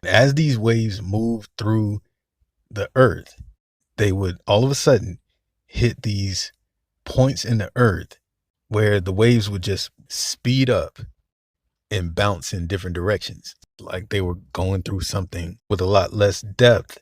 As these waves move through the earth, they would all of a sudden hit these points in the earth where the waves would just speed up and bounce in different directions, like they were going through something with a lot less depth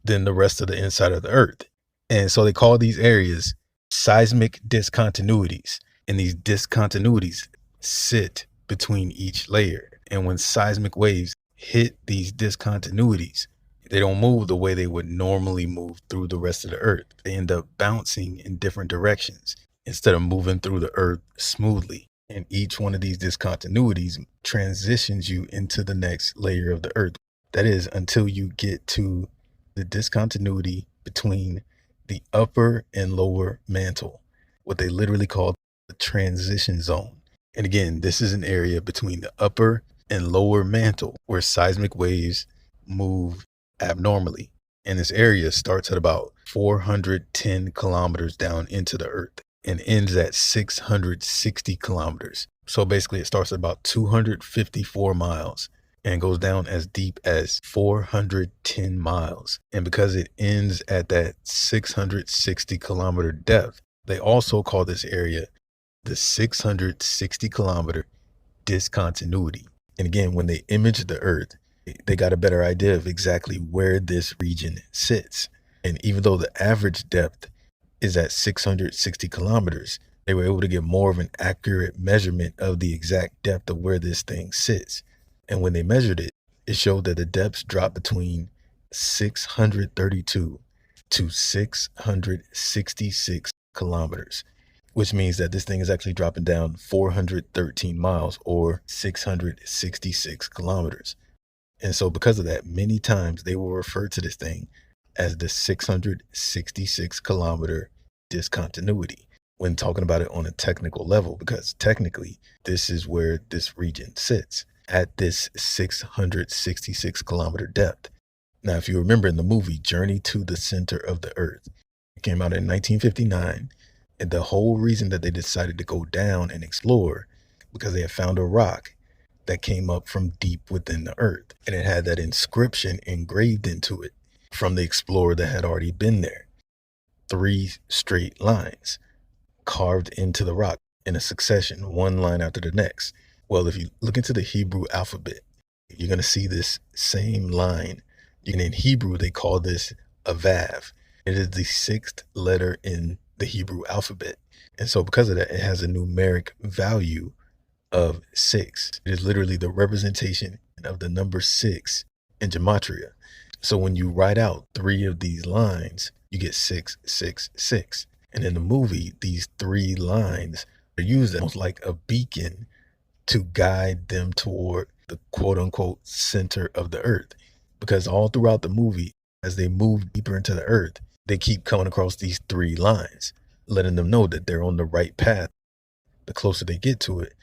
than the rest of the inside of the earth. And so they call these areas seismic discontinuities. And these discontinuities sit between each layer. And when seismic waves hit these discontinuities, they don't move the way they would normally move through the rest of the earth. They end up bouncing in different directions instead of moving through the earth smoothly. And each one of these discontinuities transitions you into the next layer of the earth. That is, until you get to the discontinuity between the upper and lower mantle, what they literally call the transition zone. And again, this is an area between the upper and lower mantle where seismic waves move abnormally. And this area starts at about 410 kilometers down into the earth and ends at 660 kilometers. So basically it starts at about 254 miles and goes down as deep as 410 miles. And because it ends at that 660 kilometer depth, they also call this area the 660 kilometer discontinuity. And again, when they image the earth, they got a better idea of exactly where this region sits. And even though the average depth is at 660 kilometers, they were able to get more of an accurate measurement of the exact depth of where this thing sits. And when they measured it, it showed that the depths dropped between 632 to 666 kilometers, which means that this thing is actually dropping down 413 miles or 666 kilometers. And so because of that, many times they will refer to this thing as the 666 kilometer discontinuity when talking about it on a technical level, because technically this is where this region sits at this 666 kilometer depth. Now, if you remember in the movie Journey to the Center of the Earth, it came out in 1959. And the whole reason that they decided to go down and explore, because they had found a rock that came up from deep within the earth. And it had that inscription engraved into it from the explorer that had already been there. 3 straight lines carved into the rock in a succession, one line after the next. Well, if you look into the Hebrew alphabet, you're going to see this same line. And in Hebrew, they call this a vav. It is the 6th letter in the Hebrew alphabet. And so because of that, it has a numeric value of 6. It is literally the representation of the number 6 in gematria. So when you write out 3 of these lines, you get 666. And in the movie, these 3 lines are used almost like a beacon to guide them toward the quote unquote center of the earth. Because all throughout the movie, as they move deeper into the earth, they keep coming across these 3 lines, letting them know that they're on the right path. The closer they get to it,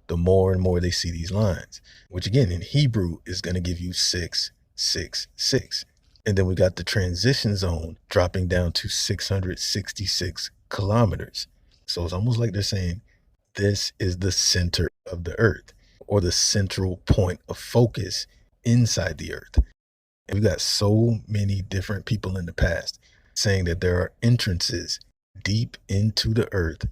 the more and more they see these lines, which again in Hebrew is going to give you 666. And then we got the transition zone dropping down to 666 kilometers. So it's almost like they're saying this is the center of the earth, or the central point of focus inside the earth. And we got so many different people in the past saying that there are entrances deep into the earth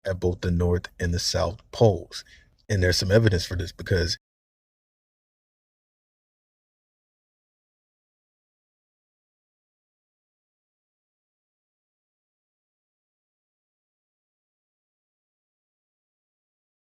at both the north and the south poles. And there's some evidence for this because